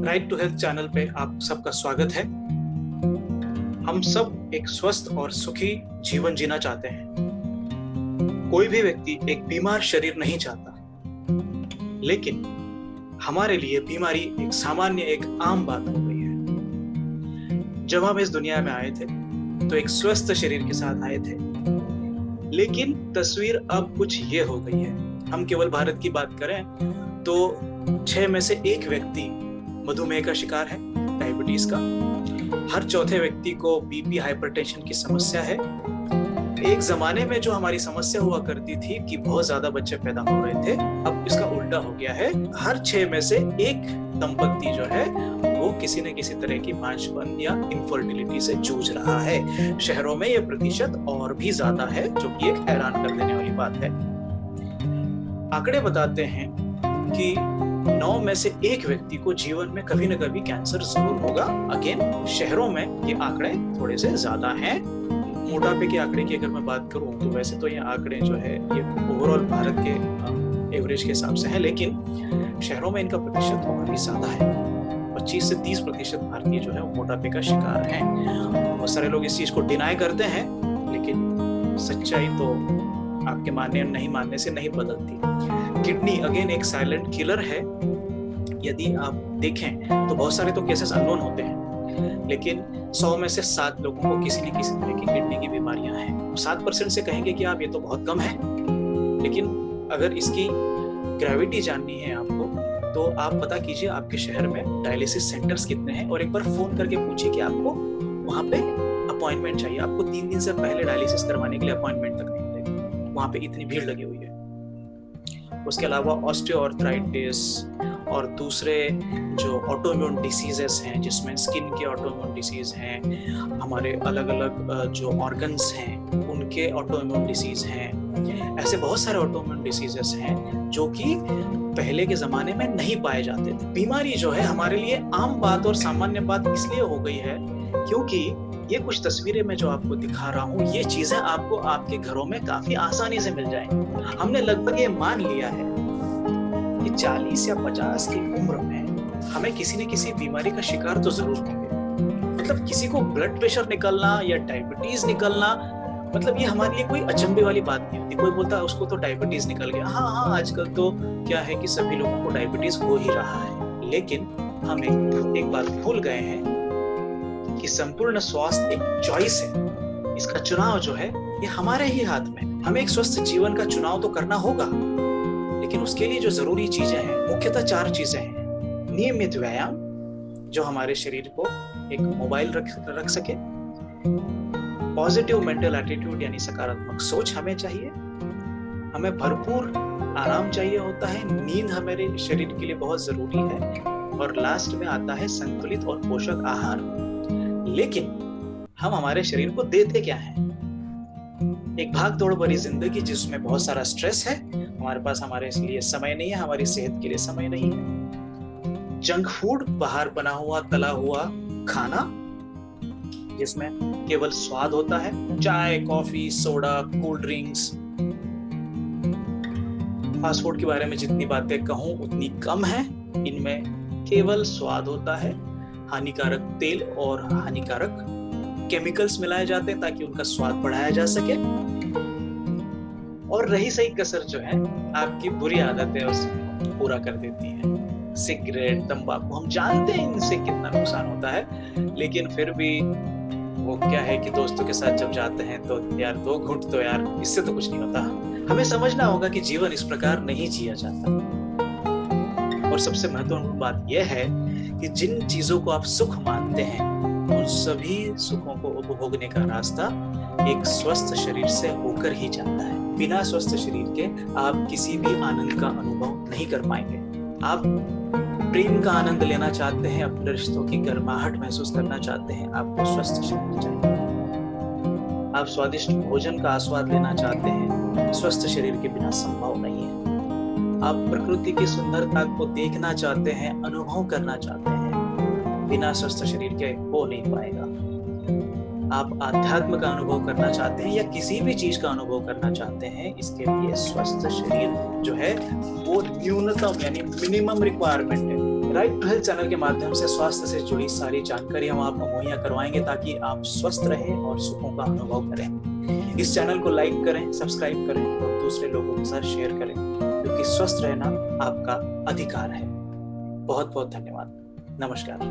Right to health channel पे आप सबका स्वागत है। हम सब एक स्वस्थ और सुखी जीवन जीना चाहते हैं। कोई भी व्यक्ति एक बीमार शरीर नहीं चाहता, लेकिन हमारे लिए बीमारी एक सामान्य, एक आम बात हो गई है। जब हम इस दुनिया में आए थे तो एक स्वस्थ शरीर के साथ आए थे, लेकिन तस्वीर अब कुछ ये हो गई है। हम केवल भारत की बात करें तो 6 में से 1 व्यक्ति मधुमेह का शिकार है, डायबिटीज का। हर चौथे व्यक्ति को बीपी, हाइपरटेंशन की समस्या है। एक जमाने में जो हमारी समस्या हुआ करती थी कि बहुत ज्यादा बच्चे पैदा हो रहे थे, अब इसका उल्टा हो गया है। हर 6 में से 1 दंपत्ति जो है वो किसी न किसी तरह की पांचपन या इनफर्टिलिटी से जूझ रहा है। शहरों में यह प्रतिशत और भी ज्यादा है, जो कि एक हैरान कर देने वाली बात है। आंकड़े बताते हैं कि 9 में से 1 व्यक्ति को जीवन में कभी न कभी कैंसर जरूर होगा। अगेन, शहरों में ये आंकड़े थोड़े से ज्यादा हैं। मोटापे के आंकड़े की अगर मैं बात करूं तो वैसे तो ये आंकड़े जो है ये ओवरऑल भारत के एवरेज के हिसाब से है, लेकिन शहरों में इनका प्रतिशत और भी ज्यादा है। 25 से 30% भारतीय जो है वो मोटापे का शिकार हैं। बहुत सारे लोग इस चीज को डिनाई करते हैं, लेकिन सच्चाई तो आपके मानने या नहीं मानने से नहीं बदलती। किडनी अगेन एक साइलेंट किलर है। यदि आप देखें तो बहुत सारे तो केसेस अननोन होते हैं, लेकिन 100 में से 7 लोगों को किसी न किसी तरह की किडनी की बीमारियां हैं। 7% से कहेंगे कि आप ये तो बहुत कम है, लेकिन अगर इसकी ग्रेविटी जाननी है आपको तो आप पता कीजिए आपके शहर में डायलिसिस सेंटर्स कितने हैं, और एक बार फोन करके पूछिए कि आपको वहां पे अपॉइंटमेंट चाहिए। आपको 3 दिन से पहले डायलिसिस करवाने के लिए अपॉइंटमेंट तक नहीं मिलेगी, वहां पे इतनी भीड़ लगी हुई है। उसके अलावा ऑस्टियोआर्थराइटिस और दूसरे जो ऑटोइम्यून डिसीजेस हैं, जिसमें स्किन के ऑटोइम्यून डिसीज हैं, हमारे अलग अलग जो ऑर्गन्स हैं उनके ऑटोइम्यून डिसीज हैं। ऐसे बहुत सारे ऑटोइम्यून डिसीजेस हैं जो कि पहले के जमाने में नहीं पाए जाते थे। बीमारी जो है हमारे लिए आम बात और सामान्य बात इसलिए हो गई है क्योंकि ये कुछ तस्वीरें मैं जो आपको दिखा रहा हूँ, ये चीजें आपको आपके घरों में काफी आसानी से मिल जाएंगी। हमने लगभग ये मान लिया है कि 40 या 50 की उम्र में हमें किसी न किसी बीमारी का शिकार तो जरूर होंगे। मतलब किसी को ब्लड प्रेशर निकलना या डायबिटीज निकलना, मतलब ये हमारे लिए कोई अचंभे वाली बात नहीं होती। कोई बोलता है उसको तो डायबिटीज निकल गया। हाँ, आजकल तो क्या है कि सभी लोगों को डायबिटीज हो ही रहा है, लेकिन हम एक बात भूल गए हैं कि संपूर्ण स्वास्थ्य एक चॉइस है। इसका चुनाव जो है ये हमारे ही हाथ में। हमें एक स्वस्थ जीवन का चुनाव तो करना होगा, लेकिन उसके लिए जो जरूरी चीजें हैं, मुख्यतः 4 चीजें हैं। नियमित व्यायाम जो हमारे शरीर को एक मोबाइल रख सके। पॉजिटिव मेंटल एटीट्यूड यानी सकारात्मक सोच हमें चाहिए। हमें भरपूर आराम चाहिए होता है। नींद हमारे शरीर के लिए बहुत जरूरी है। और लास्ट में आता है संतुलित और पोषक आहार। लेकिन हम हमारे शरीर को देते क्या है? एक भाग दौड़ भरी जिंदगी जिसमें बहुत सारा स्ट्रेस है। हमारे पास हमारे लिए समय नहीं है, हमारी सेहत के लिए समय नहीं है। जंक फूड, बाहर बना हुआ तला हुआ खाना जिसमें केवल स्वाद होता है। चाय, coffee, soda, cold drinks. Fast food के बारे में जितनी बातें कहूं उतनी कम है। इनमें केवल स्वाद होता है। हानिकारक तेल और हानिकारक केमिकल्स मिलाए जाते हैं ताकि उनका स्वाद बढ़ाया जा सके। और रही सही कसर जो है आपकी बुरी आदतें उसको पूरा कर देती हैं। सिगरेट, तंबाकू, हम जानते हैं इनसे कितना नुकसान होता है, लेकिन फिर भी वो क्या है कि दोस्तों के साथ जब जाते हैं तो यार 2 घूंट तो यार इससे तो कुछ नहीं होता। हमें समझना होगा कि जीवन इस प्रकार नहीं जिया जाता। और सबसे महत्वपूर्ण बात यह है कि जिन चीजों को आप सुख मानते हैं उन सभी सुखों को उपभोगने का रास्ता एक स्वस्थ शरीर से होकर ही जाता है। बिना स्वस्थ शरीर के आप किसी भी आनंद का अनुभव नहीं कर पाएंगे। आप प्रेम का आनंद लेना चाहते हैं, अपने रिश्तों की गर्माहट महसूस करना चाहते हैं, आपको स्वस्थ शरीर चाहिए। आप स्वादिष्ट भोजन का आस्वाद लेना चाहते हैं, स्वस्थ शरीर के बिना संभव नहीं है। आप प्रकृति की सुंदरता को देखना चाहते हैं, अनुभव करना चाहते हैं, बिना स्वस्थ शरीर के हो नहीं पाएगा। आप आध्यात्म का अनुभव करना चाहते हैं या किसी भी चीज का अनुभव करना चाहते हैं, इसके लिए स्वस्थ शरीर जो है वो न्यूनतम यानी मिनिमम रिक्वायरमेंट है। राइट टू हेल्थ चैनल के माध्यम से स्वास्थ्य से जुड़ी सारी जानकारी हम आपको मुहैया करवाएंगे ताकि आप स्वस्थ रहें और सुखों का अनुभव करें। इस चैनल को लाइक करें, सब्सक्राइब करें और दूसरे लोगों के साथ शेयर करें, क्योंकि स्वस्थ रहना आपका अधिकार है। बहुत बहुत धन्यवाद। नमस्कार।